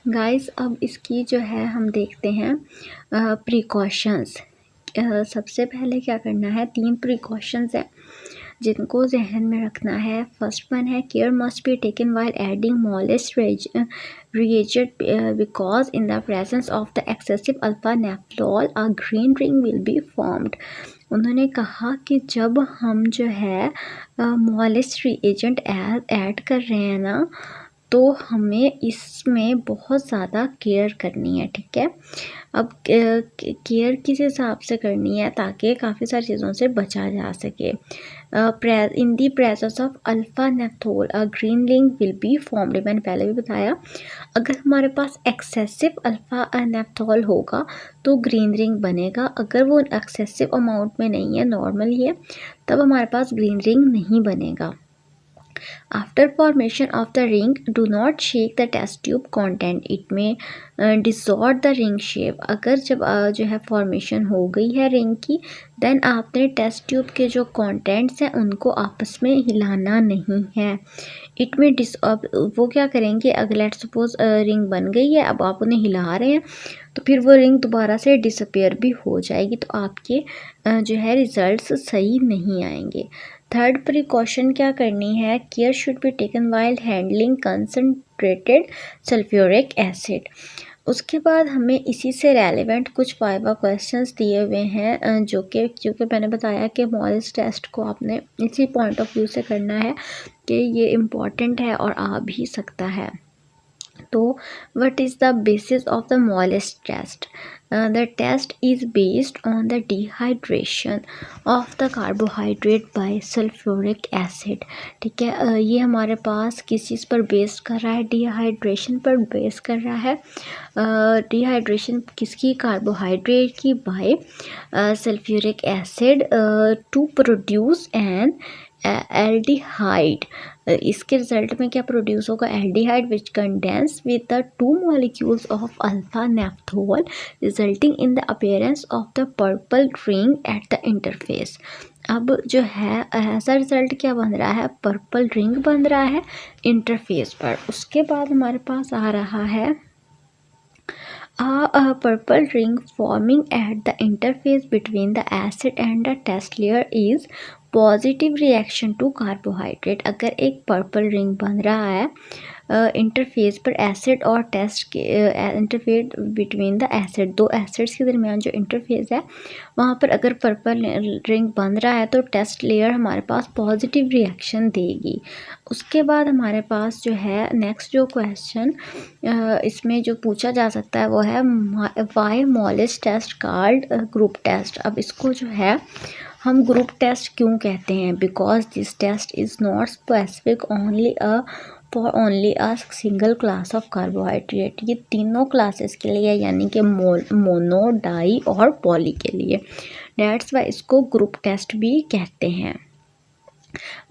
Guys अब इसकी जो है हम देखते हैं प्रिकॉशंस। सबसे पहले क्या करना है, 3 प्रिकॉशंस हैं जिनको जहन में रखना है। फर्स्ट वन है care must be taken while adding molest reagent because in the presence of the excessive alpha naphthol a green ring will be formed। उन्होंने कहा कि जब हम जो है मोलेस्ट रिएजेंट ऐड कर रहे हैं ना, तो हमें इसमें बहुत ज़्यादा केयर करनी है, ठीक है। अब केयर किस हिसाब से करनी है ताकि काफ़ी सारी चीज़ों से बचा जा सके। In the presence of alpha naphthol a green link will be formed. मैंने पहले भी बताया, अगर हमारे पास एक्सेसिव अल्फा नेप्थोल होगा तो ग्रीन रिंग बनेगा। अगर वो एक्सेसिव अमाउंट में नहीं है, नॉर्मल ही है, तब हमारे पास ग्रीन रिंग नहीं बनेगा। After formation of the ring, do not shake the test tube content. It may distort the ring shape. अगर जब जो है फॉर्मेशन हो गई है रिंग की, देन आपने टेस्ट ट्यूब के जो कंटेंट्स हैं उनको आपस में हिलाना नहीं है। इट में अब वो क्या करेंगे, अगर लेट सपोज रिंग बन गई है, अब आप उन्हें हिला रहे हैं तो फिर वो रिंग दोबारा से डिसअपेयर भी हो जाएगी, तो आपके जो है रिजल्ट्स सही नहीं आएंगे। थर्ड प्रिकॉशन क्या करनी है, care should be taken while handling concentrated sulphuric acid. उसके बाद हमें इसी से रेलेवेंट कुछ वाइवा क्वेश्चंस दिए हुए हैं जो कि मैंने बताया कि मोलेस्ट टेस्ट को आपने इसी पॉइंट ऑफ व्यू से करना है कि ये इम्पॉर्टेंट है और आ भी सकता है। तो what is the basis of the moleст test? The test is based on the dehydration of the carbohydrate by sulfuric acid। ठीक है, ये हमारे पास किस चीज़ पर बेस्ड कर रहा है, डिहाइड्रेशन पर बेस कर रहा है। डिहाइड्रेशन किसकी, कार्बोहाइड्रेट की, by sulphuric acid to produce an aldehyde. इसके रिजल्ट में क्या प्रोड्यूस होगा, aldehyde which condense with the 2 molecules of alpha naphthol resulting in the appearance of the purple ring at the interface. अब जो है ऐसा रिजल्ट क्या बन रहा है, पर्पल रिंग बन रहा है इंटरफेस पर। उसके बाद हमारे पास आ रहा है a purple ring forming at the interface between the acid and the test layer is positive reaction to carbohydrate. अगर एक पर्पल रिंग बन रहा है इंटरफेस पर एसिड और टेस्ट के इंटरफेस बिटवीन द एसिड, दो एसिड्स के दरमियान जो इंटरफेस है वहाँ पर अगर पर्पल रिंग बन रहा है तो टेस्ट लेयर हमारे पास पॉजिटिव रिएक्शन देगी। उसके बाद हमारे पास जो है नेक्स्ट जो क्वेश्चन इसमें जो पूछा जा सकता है वो है why Molisch test called group test. अब इसको जो है हम ग्रुप टेस्ट क्यों कहते हैं, because this test is not specific for only a single class of carbohydrate. ये तीनों क्लासेस के लिए, यानी कि मोनो, डाई और पॉली के लिए। डेट्स वाई इसको ग्रुप टेस्ट भी कहते हैं।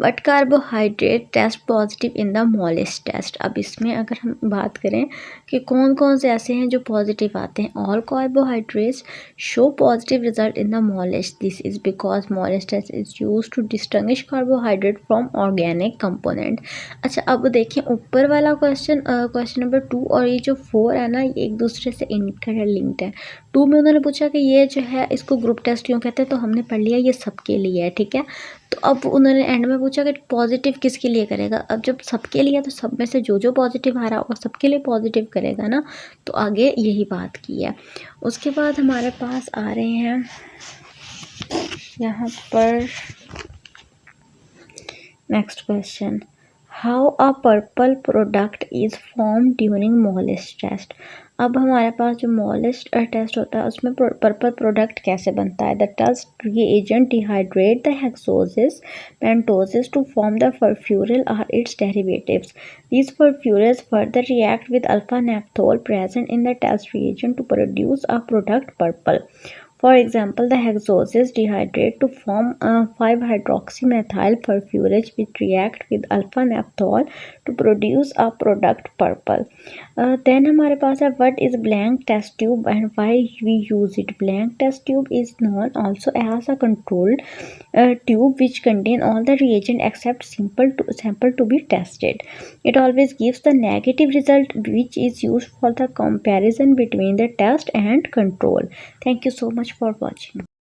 What carbohydrate test positive in the Molisch test. अब इसमें अगर हम बात करें कि कौन कौन से ऐसे हैं जो पॉजिटिव आते हैं, all carbohydrates show positive result in the Molisch. This is because Molisch test is use to distinguish carbohydrate from organic component. अच्छा, अब देखिए ऊपर वाला क्वेश्चन नंबर 2 और ये जो 4 है ना, ये एक दूसरे से इंटरलिंक्ड है। 2 में उन्होंने पूछा कि ये जो है इसको ग्रुप टेस्ट क्यों कहते हैं, तो हमने पढ़ लिया ये सबके लिए है, ठीक है। तो अब उन्होंने एंड में पूछा कि पॉजिटिव किसके लिए करेगा। अब जब सबके लिए, तो सब में से जो पॉजिटिव आ रहा होगा सबके लिए पॉजिटिव करेगा ना, तो आगे यही बात की है। उसके बाद हमारे पास आ रहे हैं यहाँ पर next question, how a purple product is form during Molisch test. अब हमारे पास जो मोलेस्ट टेस्ट होता है उसमें पर्पल प्रोडक्ट कैसे बनता है। The test reagent dehydrate the hexoses pentoses to form the furfural और its derivatives. These furfuryls further react with alpha naphthol present in the test reagent to produce a product purple. For example, the hexoses dehydrate to form 5-hydroxymethyl perfurate, which react with alpha naphthol to produce a product purple. Then हमारे पास है what is blank test tube and why we use it. Blank test tube is known also as a controlled tube which contain all the reagent except sample to be tested. It always gives the negative result, which is used for the comparison between the test and control. Thank you so much for watching.